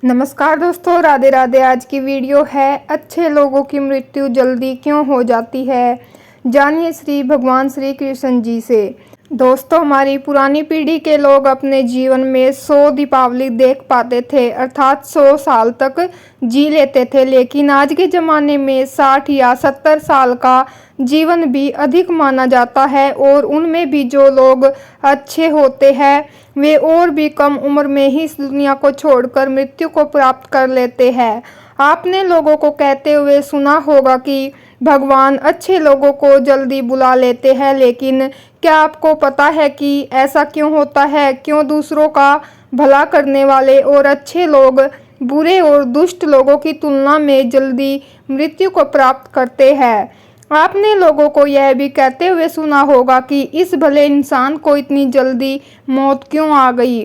नमस्कार दोस्तों, राधे राधे। आज की वीडियो है अच्छे लोगों की मृत्यु जल्दी क्यों हो जाती है। जानिए श्री भगवान श्री कृष्ण जी से। दोस्तों, हमारी पुरानी पीढ़ी के लोग अपने जीवन में 100 दीपावली देख पाते थे, अर्थात 100 साल तक जी लेते थे। लेकिन आज के ज़माने में 60 या 70 साल का जीवन भी अधिक माना जाता है, और उनमें भी जो लोग अच्छे होते हैं वे और भी कम उम्र में ही इस दुनिया को छोड़कर मृत्यु को प्राप्त कर लेते हैं। आपने लोगों को कहते हुए सुना होगा कि भगवान अच्छे लोगों को जल्दी बुला लेते हैं, लेकिन क्या आपको पता है कि ऐसा क्यों होता है? क्यों दूसरों का भला करने वाले और अच्छे लोग बुरे और दुष्ट लोगों की तुलना में जल्दी मृत्यु को प्राप्त करते हैं? आपने लोगों को यह भी कहते हुए सुना होगा कि इस भले इंसान को इतनी जल्दी मौत क्यों आ गई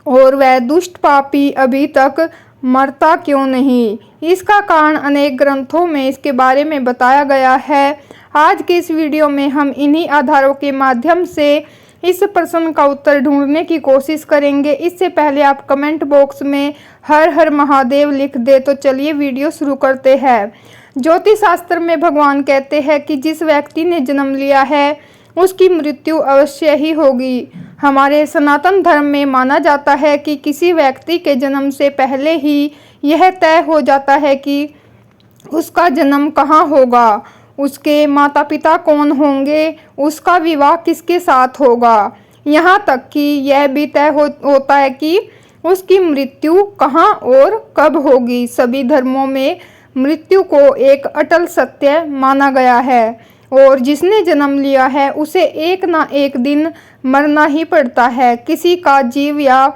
और वह दुष्ट पापी अभी तक मरता क्यों नहीं। इसका कारण अनेक ग्रंथों में इसके बारे में बताया गया है। आज के इस वीडियो में हम इन्हीं आधारों के माध्यम से इस प्रश्न का उत्तर ढूंढने की कोशिश करेंगे। इससे पहले आप कमेंट बॉक्स में हर हर महादेव लिख दे। तो चलिए वीडियो शुरू करते हैं। ज्योतिष शास्त्र में भगवान कहते हैं कि जिस व्यक्ति ने जन्म लिया है उसकी मृत्यु अवश्य ही होगी। हमारे सनातन धर्म में माना जाता है कि किसी व्यक्ति के जन्म से पहले ही यह तय हो जाता है कि उसका जन्म कहाँ होगा, उसके माता पिता कौन होंगे, उसका विवाह किसके साथ होगा, यहाँ तक कि यह भी तय होता है कि उसकी मृत्यु कहाँ और कब होगी। सभी धर्मों में मृत्यु को एक अटल सत्य माना गया है, और जिसने जन्म लिया है उसे एक ना एक दिन मरना ही पड़ता है। किसी का जीव या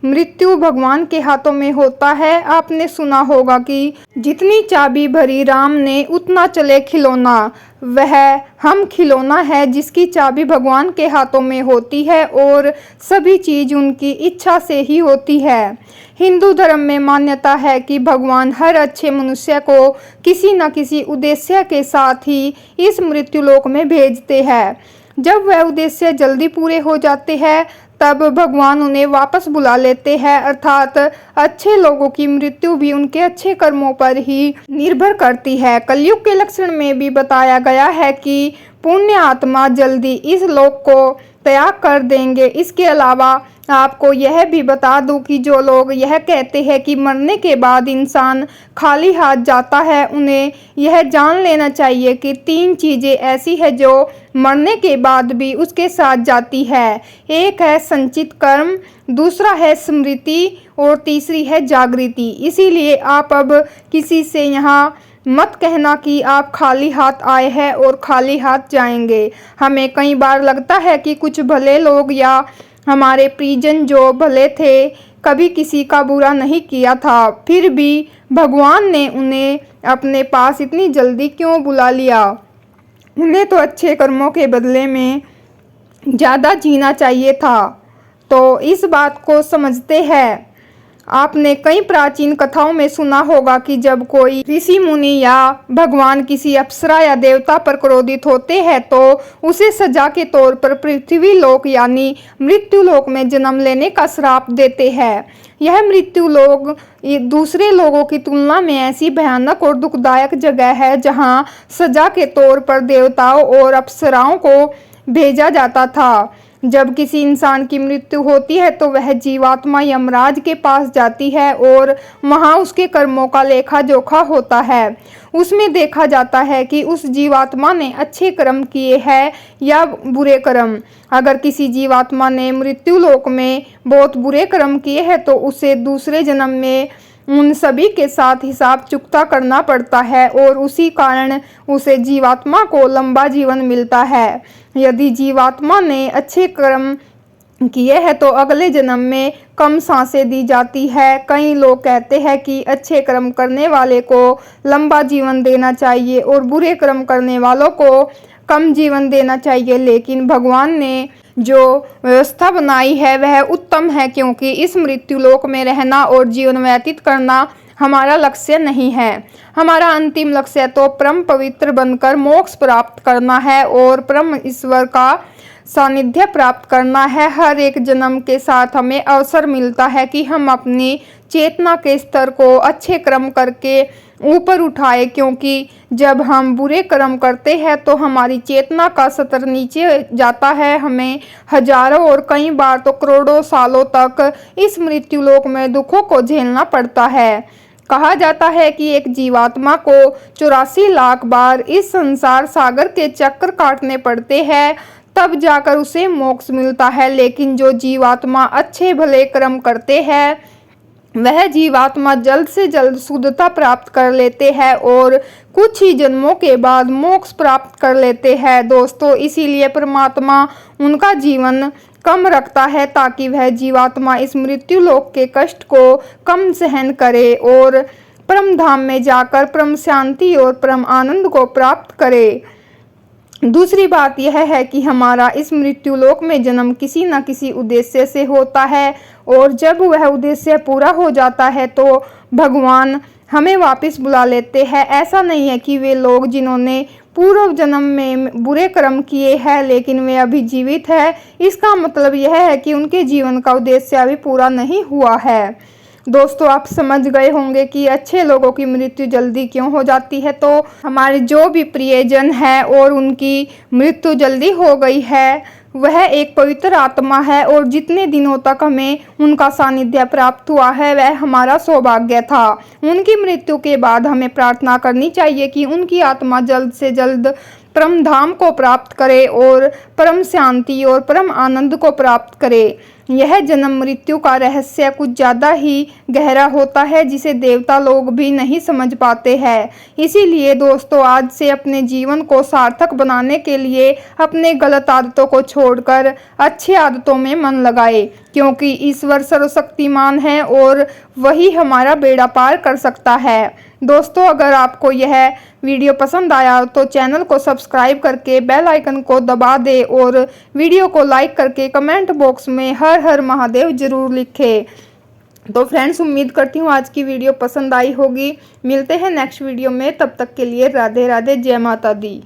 मृत्यु भगवान के हाथों में होता है। आपने सुना होगा कि जितनी चाबी भरी राम ने उतना चले खिलौना। वह हम खिलौना है जिसकी चाबी भगवान के हाथों में होती है, और सभी चीज उनकी इच्छा से ही होती है। हिंदू धर्म में मान्यता है कि भगवान हर अच्छे मनुष्य को किसी न किसी उद्देश्य के साथ ही इस मृत्युलोक में भेजते हैं। जब वह उद्देश्य जल्दी पूरे हो जाते हैं तब भगवान उन्हें वापस बुला लेते हैं, अर्थात अच्छे लोगों की मृत्यु भी उनके अच्छे कर्मों पर ही निर्भर करती है। कलयुग के लक्षण में भी बताया गया है कि पुण्य आत्मा जल्दी इस लोक को त्याग कर देंगे। इसके अलावा आपको यह भी बता दूं कि जो लोग यह कहते हैं कि मरने के बाद इंसान खाली हाथ जाता है, उन्हें यह जान लेना चाहिए कि 3 चीज़ें ऐसी है जो मरने के बाद भी उसके साथ जाती है। एक है संचित कर्म, दूसरा है स्मृति, और तीसरी है जागृति। इसीलिए आप अब किसी से यहाँ मत कहना कि आप खाली हाथ आए हैं और खाली हाथ जाएंगे। हमें कई बार लगता है कि कुछ भले लोग या हमारे परिजन जो भले थे, कभी किसी का बुरा नहीं किया था, फिर भी भगवान ने उन्हें अपने पास इतनी जल्दी क्यों बुला लिया। उन्हें तो अच्छे कर्मों के बदले में ज़्यादा जीना चाहिए था। तो इस बात को समझते हैं। आपने कई प्राचीन कथाओं में सुना होगा कि जब कोई ऋषि मुनि या भगवान किसी अप्सरा या देवता पर क्रोधित होते हैं तो उसे सजा के तौर पर पृथ्वी लोक यानी मृत्यु लोक में जन्म लेने का श्राप देते हैं। यह मृत्यु लोक दूसरे लोगों की तुलना में ऐसी भयानक और दुखदायक जगह है जहां सजा के तौर पर देवताओं और अप्सराओं को भेजा जाता था। जब किसी इंसान की मृत्यु होती है तो वह जीवात्मा यमराज के पास जाती है, और वहां उसके कर्मों का लेखा जोखा होता है। उसमें देखा जाता है कि उस जीवात्मा ने अच्छे कर्म किए हैं या बुरे कर्म। अगर किसी जीवात्मा ने मृत्यु लोक में बहुत बुरे कर्म किए हैं तो उसे दूसरे जन्म में उन सभी के साथ हिसाब चुकता करना पड़ता है, और उसी कारण उसे जीवात्मा को लंबा जीवन मिलता है। यदि जीवात्मा ने अच्छे कर्म किए हैं तो अगले जन्म में कम सांसें दी जाती है। कई लोग कहते हैं कि अच्छे कर्म करने वाले को लंबा जीवन देना चाहिए और बुरे कर्म करने वालों को कम जीवन देना चाहिए, लेकिन भगवान ने जो व्यवस्था बनाई है वह उत्तम है, क्योंकि इस मृत्यु लोक में रहना और जीवन व्यतीत करना हमारा लक्ष्य नहीं है। हमारा अंतिम लक्ष्य तो परम पवित्र बनकर मोक्ष प्राप्त करना है और परम ईश्वर का सानिध्य प्राप्त करना है। हर एक जन्म के साथ हमें अवसर मिलता है कि हम अपनी चेतना के स्तर को अच्छे कर्म करके ऊपर उठाए, क्योंकि जब हम बुरे कर्म करते हैं तो हमारी चेतना का स्तर नीचे जाता है। हमें हजारों और कई बार तो करोड़ों सालों तक इस मृत्यु लोक में दुखों को झेलना पड़ता है। कहा जाता है कि एक जीवात्मा को 84 लाख बार इस संसार सागर के चक्कर काटने पड़ते हैं, तब जाकर उसे मोक्ष मिलता है। लेकिन जो जीवात्मा अच्छे भले कर्म करते हैं वह जीवात्मा जल्द से जल्द शुद्धता प्राप्त कर लेते हैं और कुछ ही जन्मों के बाद मोक्ष प्राप्त कर लेते हैं। दोस्तों, इसीलिए परमात्मा उनका जीवन कम रखता है ताकि वह जीवात्मा इस मृत्यु लोक के कष्ट को कम सहन करे और परम धाम में जाकर परम शांति और परम आनंद को प्राप्त करे। दूसरी बात यह है कि हमारा इस मृत्यु लोक में जन्म किसी न किसी उद्देश्य से होता है और जब वह उद्देश्य पूरा हो जाता है तो भगवान हमें वापस बुला लेते हैं। ऐसा नहीं है कि वे लोग जिन्होंने पूर्व जन्म में बुरे कर्म किए हैं लेकिन वे अभी जीवित है, इसका मतलब यह है कि उनके जीवन का उद्देश्य अभी पूरा नहीं हुआ है। दोस्तों, आप समझ गए होंगे कि अच्छे लोगों की मृत्यु जल्दी क्यों हो जाती है। तो हमारे जो भी प्रियजन है और उनकी मृत्यु जल्दी हो गई है, वह एक पवित्र आत्मा है और जितने दिनों तक हमें उनका सानिध्य प्राप्त हुआ है वह हमारा सौभाग्य था। उनकी मृत्यु के बाद हमें प्रार्थना करनी चाहिए कि उनकी आत्मा जल्द से जल्द परम धाम को प्राप्त करे और परम शांति और परम आनंद को प्राप्त करे। यह जन्म मृत्यु का रहस्य कुछ ज़्यादा ही गहरा होता है जिसे देवता लोग भी नहीं समझ पाते हैं। इसीलिए दोस्तों, आज से अपने जीवन को सार्थक बनाने के लिए अपने गलत आदतों को छोड़कर अच्छी आदतों में मन लगाए, क्योंकि ईश्वर सर्वशक्तिमान है और वही हमारा बेड़ा पार कर सकता है। दोस्तों, अगर आपको यह वीडियो पसंद आया तो चैनल को सब्सक्राइब करके बेल आइकन को दबा दे और वीडियो को लाइक करके कमेंट बॉक्स में हर हर महादेव जरूर लिखें। तो फ्रेंड्स, उम्मीद करती हूँ आज की वीडियो पसंद आई होगी। मिलते हैं नेक्स्ट वीडियो में, तब तक के लिए राधे राधे, जय माता दी।